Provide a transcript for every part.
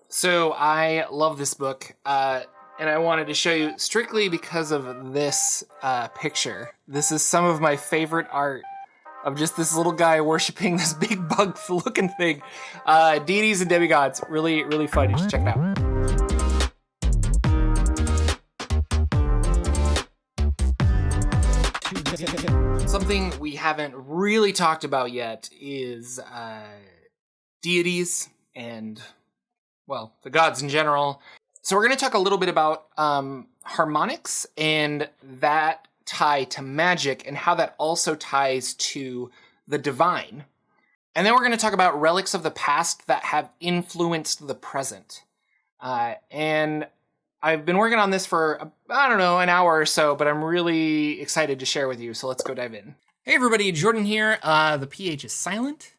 So I love this book, and I wanted to show you strictly because of this picture. This is some of my favorite art of just this little guy worshiping this big bug-looking thing. Deities and demigods, really, really fun. You should check it out. Something we haven't really talked about yet is deities and, well, the gods in general. So we're going to talk a little bit about harmonics and that tie to magic and how that also ties to the divine. And then we're going to talk about relics of the past that have influenced the present. And I've been working on this for, I don't know, an hour or so, but I'm really excited to share with you. So let's go dive in. Hey everybody, Jordan here. The PH is silent.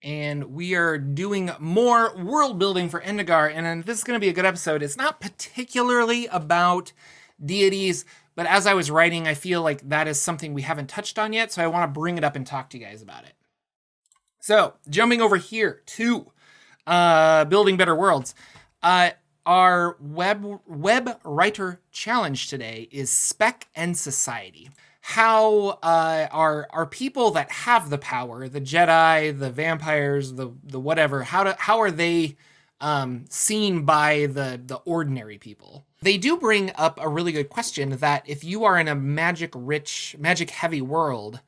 And we are doing more world building for Endegar, and this is going to be a good episode. It's not particularly about deities, but as I was writing, I feel like that is something we haven't touched on yet, so I want to bring it up and talk to you guys about it. So, jumping over here to Building Better Worlds. Our web writer challenge today is Spec and Society. How are people that have the power, the Jedi, the vampires, the whatever, how are they seen by the ordinary people? They do bring up a really good question that if you are in a magic-rich, magic-heavy world,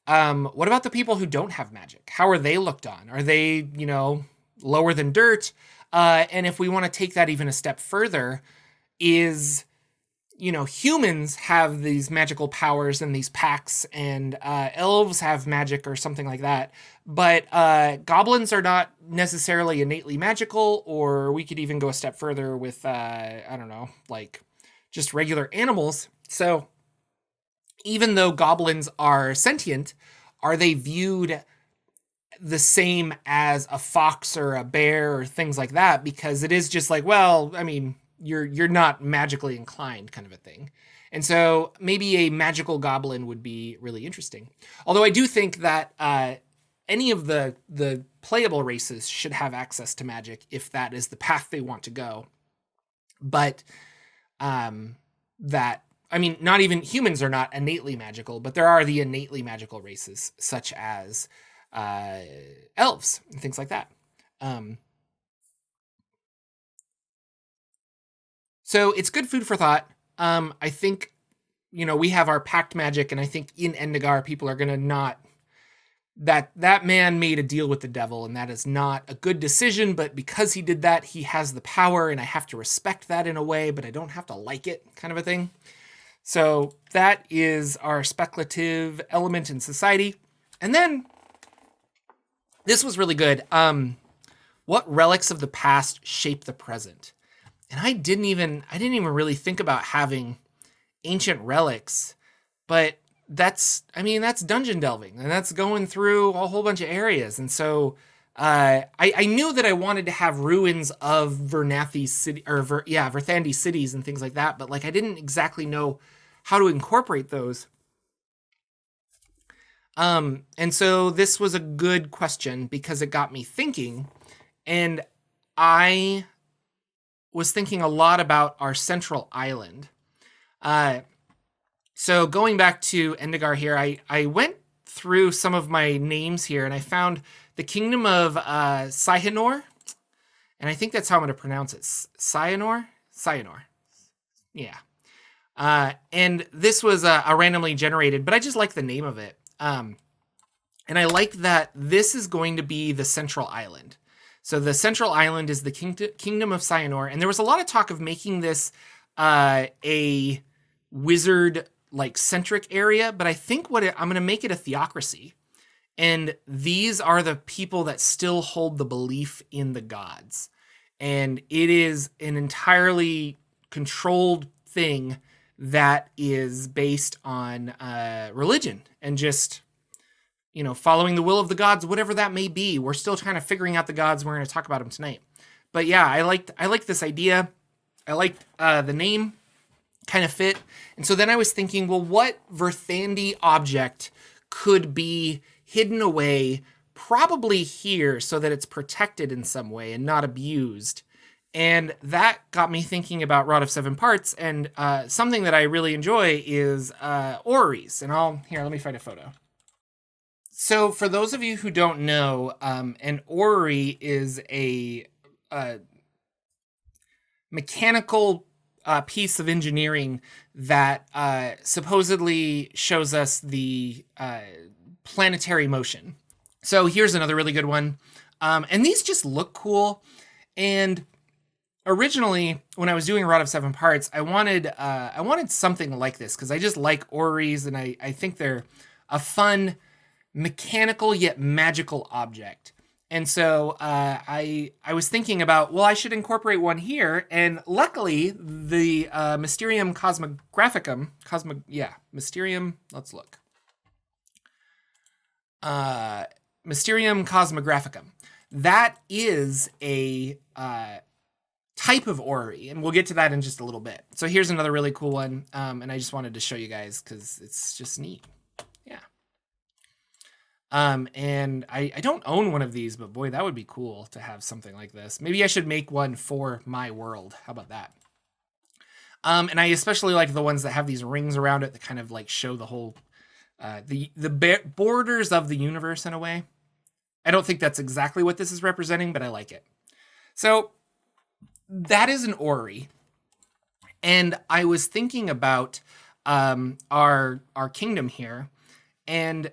what about the people who don't have magic? How are they looked on? Are they, lower than dirt? And if we want to take that even a step further, is... humans have these magical powers and these packs, and elves have magic or something like that. But goblins are not necessarily innately magical, or we could even go a step further with, just regular animals. So even though goblins are sentient, are they viewed the same as a fox or a bear or things like that? Because it is just like, you're not magically inclined kind of a thing. And so maybe a magical goblin would be really interesting. Although I do think that any of the playable races should have access to magic if that is the path they want to go. But not even humans are not innately magical, but there are the innately magical races such as elves and things like that. So it's good food for thought. I think, we have our pact magic, and I think in Endegar, people are going to not... That man made a deal with the devil, and that is not a good decision, but because he did that, he has the power, and I have to respect that in a way, but I don't have to like it, kind of a thing. So that is our speculative element in society. And then, this was really good. What relics of the past shape the present? And I didn't even really think about having ancient relics, but that's dungeon delving, and that's going through a whole bunch of areas. And so I knew that I wanted to have ruins of Verthandi's cities and things like that, but I didn't exactly know how to incorporate those. And so this was a good question because it got me thinking, and I was thinking a lot about our central island. So going back to Endegar here, I went through some of my names here, and I found the kingdom of Sihonor, and I think that's how I'm going to pronounce it. Sihonor? Yeah. And this was a randomly generated, but I just like the name of it. And I like that this is going to be the central island. So the central island is the kingdom of Sihonor, and there was a lot of talk of making this a wizard-centric area, but I think I'm going to make it a theocracy. And these are the people that still hold the belief in the gods. And it is an entirely controlled thing that is based on religion and just... following the will of the gods, whatever that may be. We're still kind of figuring out the gods. We're going to talk about them tonight. But yeah, I liked this idea. I liked the name, kind of fit. And so then I was thinking, well, what Verthandi object could be hidden away, probably here, so that it's protected in some way and not abused, And that got me thinking about Rod of Seven Parts, and something that I really enjoy is orreries. And let me find a photo. So for those of you who don't know, an orrery is a mechanical piece of engineering that supposedly shows us the planetary motion. So here's another really good one. And these just look cool. And originally, when I was doing Rod of Seven Parts, I wanted something like this because I just like orreries, and I think they're a fun, mechanical yet magical object. And so I was thinking about, well, I should incorporate one here. And luckily, the Mysterium Cosmographicum, Mysterium, let's look. Mysterium Cosmographicum. That is a type of orrery, and we'll get to that in just a little bit. So here's another really cool one, and I just wanted to show you guys because it's just neat. Yeah. And I don't own one of these, but boy, that would be cool to have something like this. Maybe I should make one for my world. How about that? And I especially like the ones that have these rings around it that kind of like show the whole, the borders of the universe in a way. I don't think that's exactly what this is representing, but I like it. So that is an orrery. And I was thinking about our kingdom here, and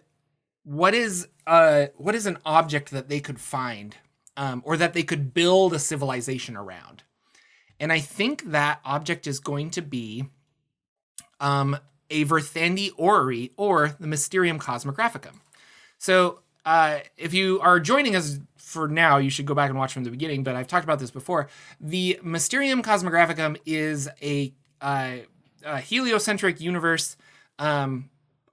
what is an object that they could find, or that they could build a civilization around. And I think that object is going to be a Verthandi orrery, or the Mysterium Cosmographicum. So if you are joining us for now, you should go back and watch from the beginning, but I've talked about this before. The Mysterium Cosmographicum is a heliocentric universe, a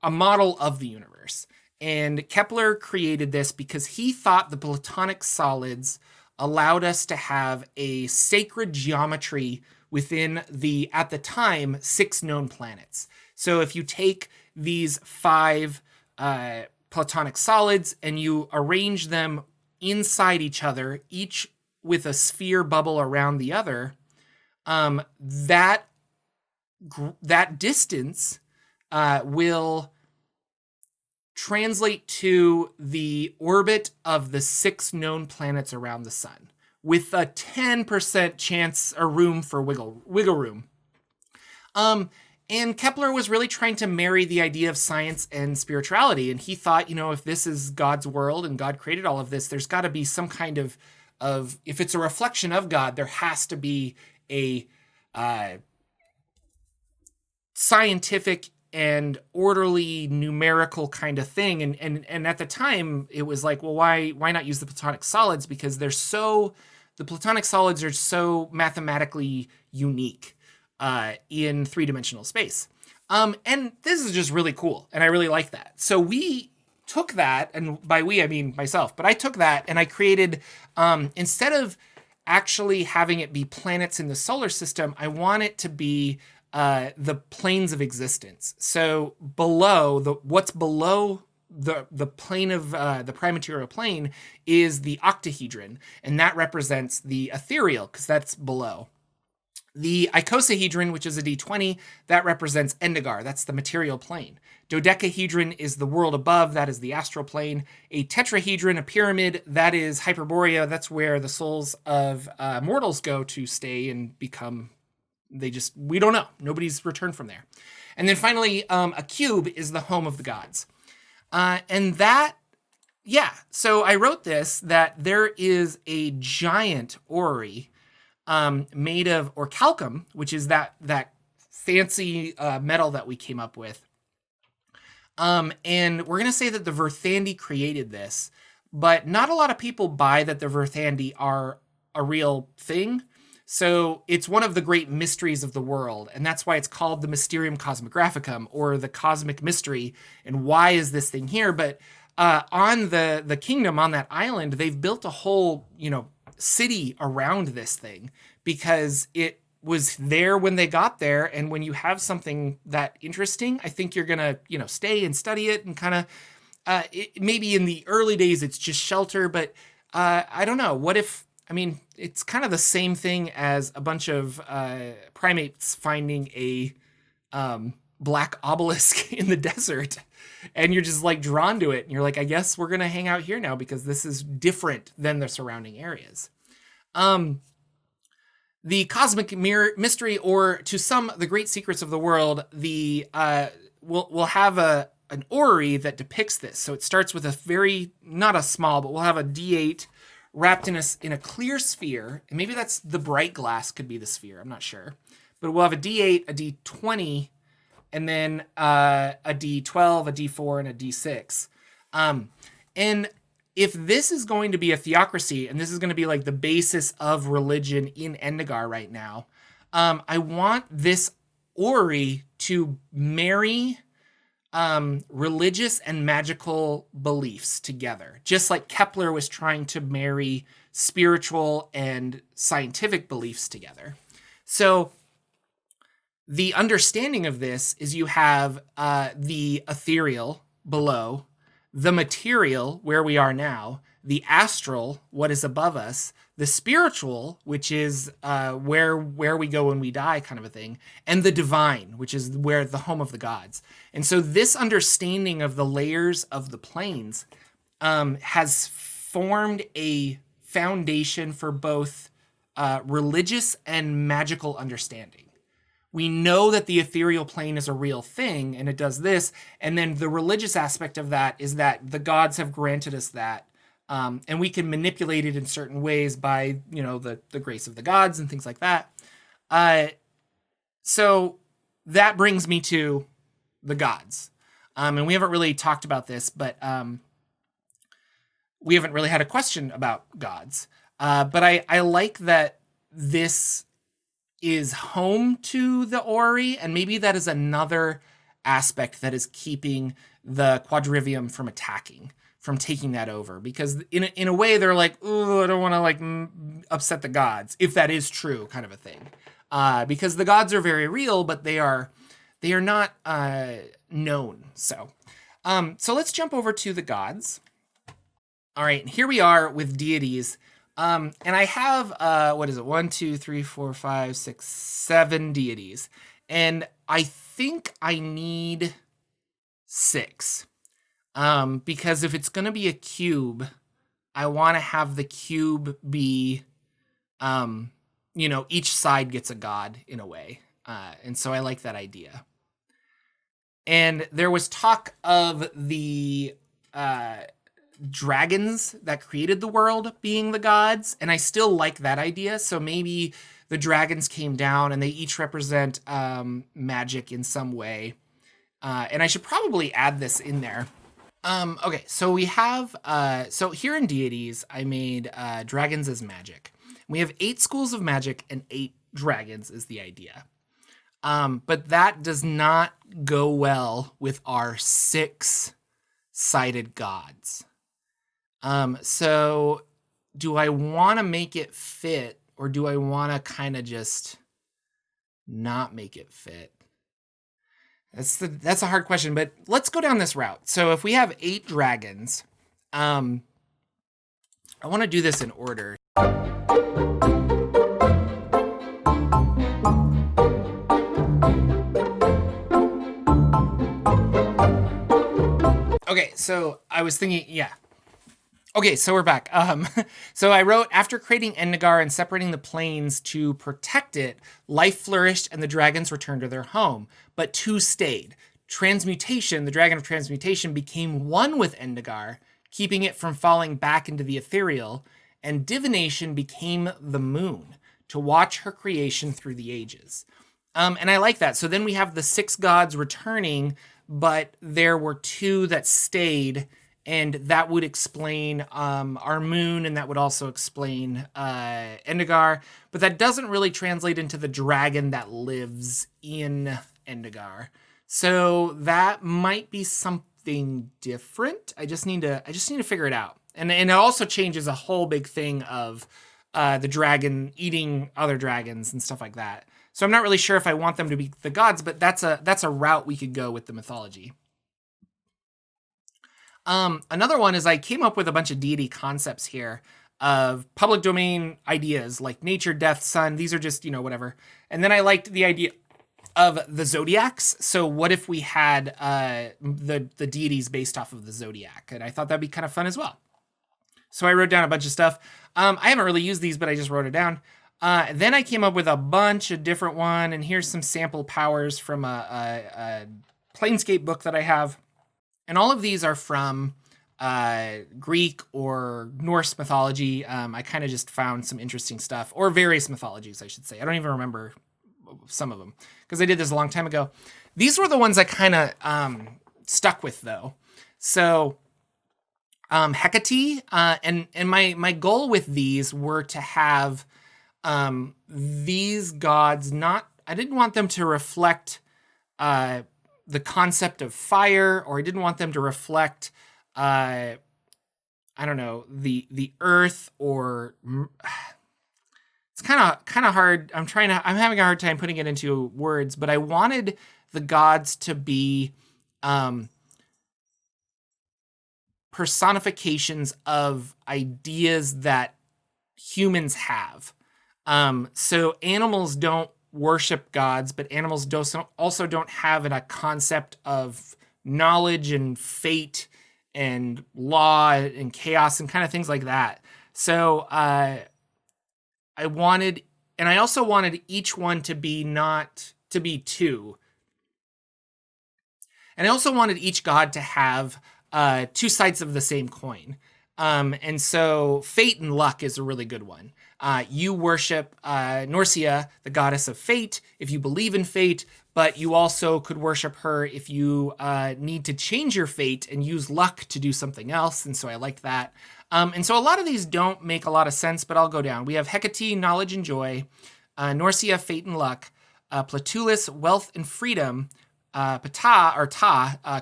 model of the universe. And Kepler created this because he thought the Platonic solids allowed us to have a sacred geometry within the, at the time, 6 known planets. So if you take these 5 Platonic solids and you arrange them inside each other, each with a sphere bubble around the other, that distance will translate to the orbit of the 6 known planets around the sun, with a 10% chance or room for wiggle room. And Kepler was really trying to marry the idea of science and spirituality. And he thought, if this is God's world and God created all of this, there's got to be some kind of, if it's a reflection of God, there has to be a scientific and orderly numerical kind of thing. And at the time, it was like, well, why not use the Platonic solids? Because the Platonic solids are so mathematically unique in 3-dimensional space. And this is just really cool. And I really like that. So we took that, and by we, I mean myself, but I took that and I created, instead of actually having it be planets in the solar system, I want it to be the planes of existence. So what's below the plane of the prime material plane is the octahedron, and that represents the ethereal, because that's below. The icosahedron, which is a D20, that represents Endigar. That's the material plane. Dodecahedron is the world above. That is the astral plane. A tetrahedron, a pyramid, that is Hyperborea. That's where the souls of mortals go to stay and become... we don't know. Nobody's returned from there. And then finally, a cube is the home of the gods. So I wrote this, that there is a giant orrery made of orichalcum, which is that fancy metal that we came up with. And we're going to say that the Verthandi created this, but not a lot of people buy that the Verthandi are a real thing. So it's one of the great mysteries of the world, and that's why it's called the Mysterium Cosmographicum, or the cosmic mystery. And why is this thing here? But on the kingdom, on that island, they've built a whole, city around this thing, because it was there when they got there. And when you have something that interesting, I think you're gonna, stay and study it, and kind of maybe in the early days it's just shelter, but I don't know. What if I mean, it's kind of the same thing as a bunch of primates finding a black obelisk in the desert, and you're just like drawn to it. And you're like, I guess we're gonna hang out here now because this is different than the surrounding areas. The cosmic mystery, or to some, the great secrets of the world, we'll have an orrery that depicts this. So it starts with a very, not a small, but we'll have a D8 wrapped in a clear sphere. And maybe that's the bright glass could be the sphere. I'm not sure. But we'll have a D8, a D20, and then a D12, a D4, and a D6. And if this is going to be a theocracy, and this is going to be like the basis of religion in Endegar right now, I want this orrery to marry religious and magical beliefs together, just like Kepler was trying to marry spiritual and scientific beliefs together. So the understanding of this is you have the ethereal below, the material, where we are now, the astral, what is above us, the spiritual, which is where we go when we die, kind of a thing, and the divine, which is where the home of the gods. And so this understanding of the layers of the planes has formed a foundation for both religious and magical understanding. We know that the ethereal plane is a real thing, and it does this. And then the religious aspect of that is that the gods have granted us that. And we can manipulate it in certain ways by, the grace of the gods and things like that. So that brings me to the gods. And we haven't really talked about this, but we haven't really had a question about gods. But I like that this is home to the orrery, and maybe that is another aspect that is keeping the quadrivium from taking that over, because in a way they're like, oh, I don't want to upset the gods, if that is true, kind of a thing, because the gods are very real, but they are not known. So let's jump over to the gods. All right, here we are with deities. And I have, 7 deities. And I think I need 6. Because if it's going to be a cube, I want to have the cube be, each side gets a god in a way. And so I like that idea. And there was talk of the, dragons that created the world being the gods, and I still like that idea. So maybe the dragons came down and they each represent magic in some way, and I should probably add this in there. Okay, so we have so here in deities I made dragons as magic. We have 8 schools of magic and 8 dragons is the idea, but that does not go well with our 6-sided gods. So do I want to make it fit, or do I want to kind of just not make it fit? That's a hard question, but let's go down this route. So if we have 8 dragons, I want to do this in order. Okay, so I was thinking, yeah. Okay, so we're back. So I wrote, after creating Endegar and separating the planes to protect it, life flourished and the dragons returned to their home. But 2 stayed. Transmutation, the dragon of transmutation, became one with Endegar, keeping it from falling back into the ethereal, and divination became the moon to watch her creation through the ages. And I like that. So then we have the 6 gods returning, but there were 2 that stayed, and that would explain our moon, and that would also explain Endegar. But that doesn't really translate into the dragon that lives in Endegar. So that might be something different. I just need to figure it out. And it also changes a whole big thing of the dragon eating other dragons and stuff like that. So I'm not really sure if I want them to be the gods, but that's a route we could go with the mythology. Another one is I came up with a bunch of deity concepts here. of public domain ideas like nature, death, sun. These are just, whatever. And then I liked the idea of the zodiacs. So what if we had the deities based off of the zodiac? And I thought that'd be kind of fun as well. So I wrote down a bunch of stuff. I haven't really used these, but I just wrote it down. Then I came up with a bunch of different one, and here's some sample powers from a Planescape book that I have. And all of these are from Greek or Norse mythology. I kind of just found some interesting stuff, or various mythologies, I should say. I don't even remember some of them because I did this a long time ago. These were the ones I kind of stuck with, though. So Hecate, and my goal with these were to have these gods not. I didn't want them to reflect the concept of fire, or I didn't want them to reflect I don't know, the earth, or it's kind of hard. I'm having a hard time putting it into words, but I wanted the gods to be personifications of ideas that humans have. So animals don't worship gods, but animals also don't have a concept of knowledge and fate and law and chaos and kind of things like that. So I also wanted each one to be not to be two. And I also wanted each god to have two sides of the same coin. And so fate and luck is a really good one. You worship Norcia, the goddess of fate, if you believe in fate, but you also could worship her if you need to change your fate and use luck to do something else. And so I liked that. And so a lot of these don't make a lot of sense, but I'll go down. We have Hecate, knowledge and joy, Norcia, fate and luck, Platulus, wealth and freedom, Ta,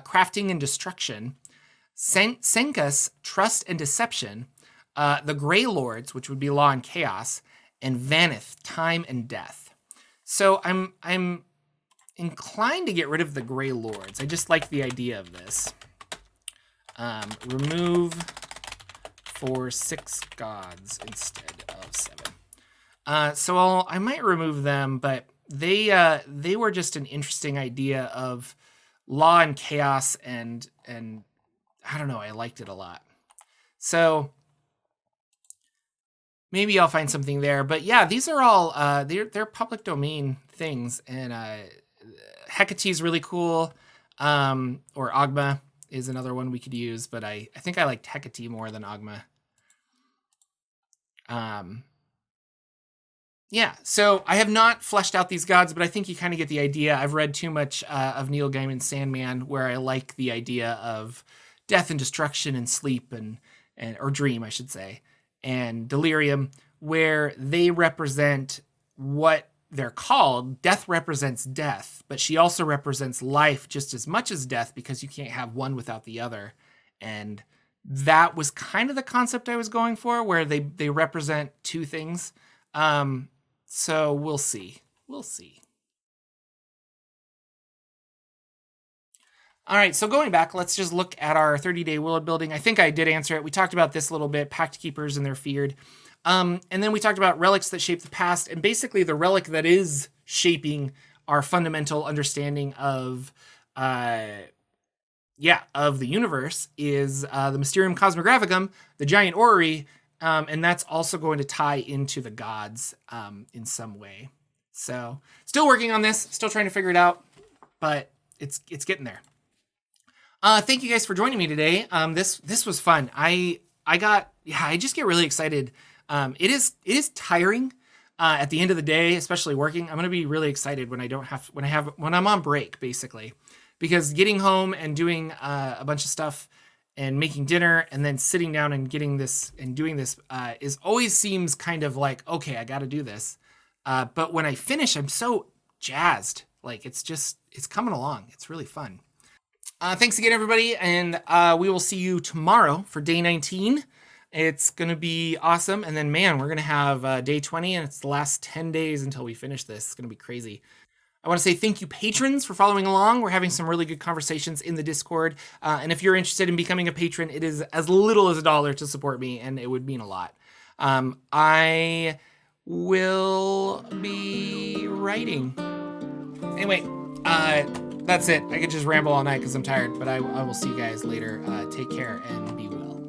crafting and destruction, Senkus, trust and deception, the Grey Lords, which would be law and chaos, and Vanith, time and death. So I'm inclined to get rid of the Grey Lords. I just like the idea of this. Remove for 6 gods instead of 7. So I might remove them, but they were just an interesting idea of law and chaos, and I don't know, I liked it a lot. So maybe I'll find something there. But yeah, these are all they're public domain things, and Hecate is really cool. Or Ogma is another one we could use, but I think I liked Hecate more than Ogma. Yeah, so I have not fleshed out these gods, but I think you kind of get the idea. I've read too much of Neil Gaiman's Sandman, where I like the idea of death and destruction and sleep and or dream, I should say, and delirium, where they represent what they're called. Death represents death, but she also represents life just as much as death, because you can't have one without the other. And that was kind of the concept I was going for, where they represent two things. So we'll see. We'll see. All right, so going back, let's just look at our 30-day world building. I think I did answer it. We talked about this a little bit, Pact Keepers and their feared. And then we talked about relics that shape the past, and basically the relic that is shaping our fundamental understanding of the universe is the Mysterium Cosmographicum, the giant orrery, and that's also going to tie into the gods in some way. So still working on this, still trying to figure it out, but it's getting there. Thank you guys for joining me today. This was fun. I just get really excited. It is tiring at the end of the day, especially working. I'm going to be really excited when I'm on break, basically, because getting home and doing a bunch of stuff and making dinner and then sitting down and getting this and doing this is always seems kind of like, okay, I got to do this. But when I finish, I'm so jazzed. Like it's coming along. It's really fun. Thanks again, everybody, and we will see you tomorrow for day 19. It's going to be awesome, and then, man, we're going to have day 20, and it's the last 10 days until we finish this. It's going to be crazy. I want to say thank you, patrons, for following along. We're having some really good conversations in the Discord, and if you're interested in becoming a patron, it is as little as $1 to support me, and it would mean a lot. I will be writing. Anyway, that's it. I could just ramble all night because I'm tired, but I will see you guys later. Take care and be well.